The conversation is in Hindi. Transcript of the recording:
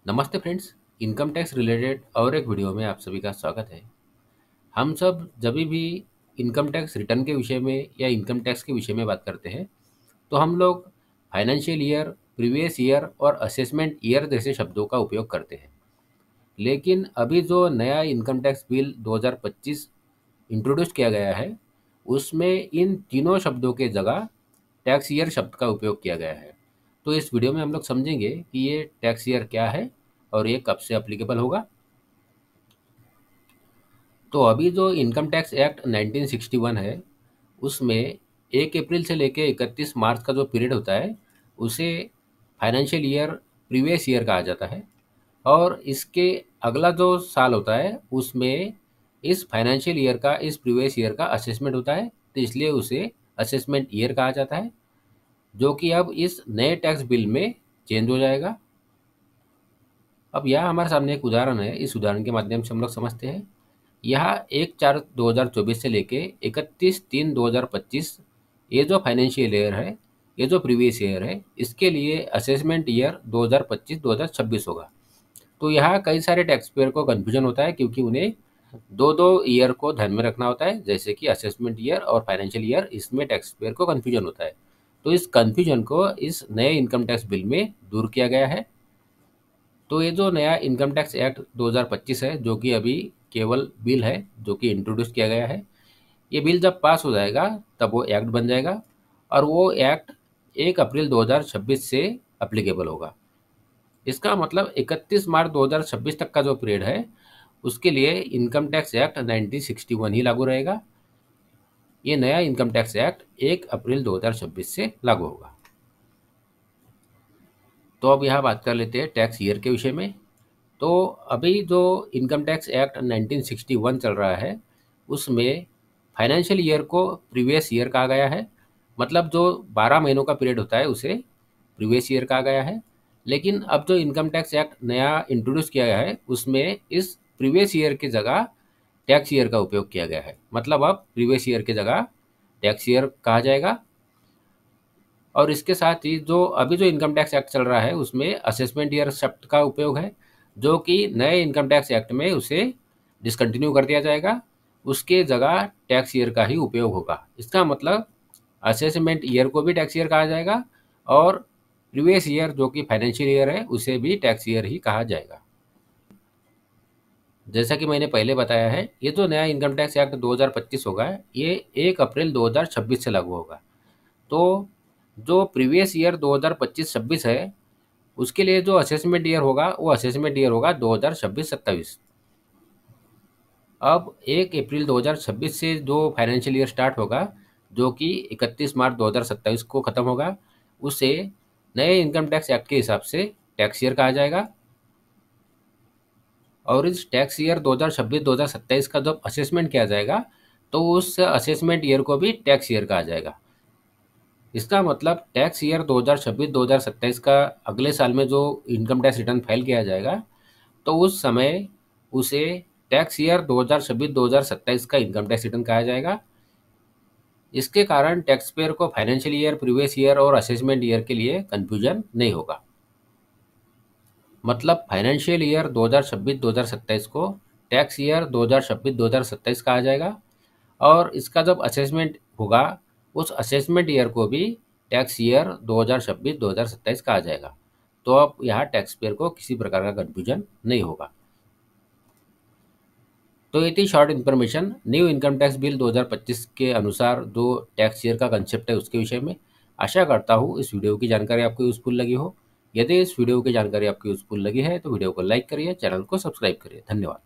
नमस्ते फ्रेंड्स। इनकम टैक्स रिलेटेड और एक वीडियो में आप सभी का स्वागत है। हम सब जब भी इनकम टैक्स रिटर्न के विषय में या इनकम टैक्स के विषय में बात करते हैं तो हम लोग फाइनेंशियल ईयर, प्रीवियस ईयर और असेसमेंट ईयर जैसे शब्दों का उपयोग करते हैं। लेकिन अभी जो नया इनकम टैक्स बिल 2025 इंट्रोड्यूस किया गया है उसमें इन तीनों शब्दों के जगह टैक्स ईयर शब्द का उपयोग किया गया है। तो इस वीडियो में हम लोग समझेंगे कि ये टैक्स ईयर क्या है और ये कब से अप्लीकेबल होगा। तो अभी जो इनकम टैक्स एक्ट 1961 है उसमें 1 अप्रैल से लेकर 31 मार्च का जो पीरियड होता है उसे फाइनेंशियल ईयर प्रीवियस ईयर कहा जाता है। और इसके अगला जो साल होता है उसमें इस फाइनेंशियल ईयर का, इस प्रीवियस ईयर का असेसमेंट होता है, तो इसलिए उसे असेसमेंट ईयर कहा जाता है, जो कि अब इस नए टैक्स बिल में चेंज हो जाएगा। अब यहाँ हमारे सामने एक उदाहरण है, इस उदाहरण के माध्यम से हम लोग समझते हैं। यहाँ 1/4/2024 से लेके 31/3/2025 ये जो फाइनेंशियल ईयर है, ये जो प्रीवियस ईयर है, इसके लिए असेसमेंट ईयर 2025-2026 होगा। तो यहाँ कई सारे टैक्स पेयर को कन्फ्यूजन होता है क्योंकि उन्हें दो दो ईयर को ध्यान में रखना होता है, जैसे कि असेसमेंट ईयर और फाइनेंशियल ईयर, इसमें टैक्स पेयर को कन्फ्यूजन होता है। तो इस कन्फ्यूजन को इस नए इनकम टैक्स बिल में दूर किया गया है। तो ये जो नया इनकम टैक्स एक्ट 2025 है, जो कि अभी केवल बिल है, जो कि इंट्रोड्यूस किया गया है, ये बिल जब पास हो जाएगा तब वो एक्ट बन जाएगा और वो एक्ट 1 अप्रैल 2026 से अप्लीकेबल होगा। इसका मतलब 31 मार्च 2026 तक का जो पीरियड है उसके लिए इनकम टैक्स एक्ट 1961 ही लागू रहेगा। ये नया इनकम टैक्स एक्ट 1 अप्रैल 2026 से लागू होगा। तो अब यहाँ बात कर लेते हैं टैक्स ईयर के विषय में। तो अभी जो इनकम टैक्स एक्ट 1961 चल रहा है उसमें फाइनेंशियल ईयर को प्रीवियस ईयर कहा गया है। मतलब जो 12 महीनों का पीरियड होता है उसे प्रीवियस ईयर कहा गया है। लेकिन अब जो इनकम टैक्स एक्ट नया इंट्रोड्यूस किया गया है उसमें इस प्रीवियस ईयर की जगह टैक्स ईयर का उपयोग किया गया है। मतलब अब प्रीवियस ईयर की जगह टैक्स ईयर कहा जाएगा। और इसके साथ ही जो अभी जो इनकम टैक्स एक्ट चल रहा है उसमें असेसमेंट ईयर शब्द का उपयोग है, जो कि नए इनकम टैक्स एक्ट में उसे डिसकंटिन्यू कर दिया जाएगा। उसके जगह टैक्स ईयर का ही उपयोग होगा। इसका मतलब असेसमेंट ईयर को भी टैक्स ईयर कहा जाएगा और प्रीवियस ईयर जो कि फाइनेंशियल ईयर है उसे भी टैक्स ईयर ही कहा जाएगा। जैसा कि मैंने पहले बताया है, ये जो नया इनकम टैक्स एक्ट 2025 होगा ये 1 अप्रैल 2026 से लागू होगा। तो जो प्रीवियस ईयर 2025-26 है उसके लिए जो असेसमेंट ईयर होगा वो असेसमेंट ईयर होगा 2026-27। अब 1 अप्रैल 2026 से जो फाइनेंशियल ईयर स्टार्ट होगा, जो कि 31 मार्च 2027 को ख़त्म होगा, उसे नए इनकम टैक्स एक्ट के हिसाब से टैक्स ईयर कहा जाएगा। और इस टैक्स ईयर 2026-2027 का जब असेसमेंट किया जाएगा तो उस असेसमेंट ईयर को भी टैक्स ईयर कहा जाएगा। इसका मतलब टैक्स ईयर 2026-2027 का अगले साल में जो इनकम टैक्स रिटर्न फाइल किया जाएगा तो उस समय उसे टैक्स ईयर 2026-2027 का इनकम टैक्स रिटर्न कहा जाएगा। इसके कारण टैक्स पेयर को फाइनेंशियल ईयर, प्रीवियस ईयर और असेसमेंट ईयर के लिए कन्फ्यूजन नहीं होगा। मतलब फाइनेंशियल ईयर 2026-2027 को टैक्स ईयर 2026-2027 कहा जाएगा और इसका जब असेसमेंट होगा उस असेसमेंट ईयर को भी टैक्स ईयर 2026-2027 कहा जाएगा। तो अब यहाँ टैक्स पेयर को किसी प्रकार का कन्फ्यूजन नहीं होगा। तो ये थी short information new income tax bill 2025 के अनुसार जो टैक्स ईयर का कंसेप्ट है उसके विषय में। आशा करता हूँ इस वीडियो की जानकारी आपको यूज़फुल लगी हो। यदि इस वीडियो की जानकारी आपको यूज़फुल लगी है तो वीडियो को लाइक करिए, चैनल को सब्सक्राइब करिए। धन्यवाद।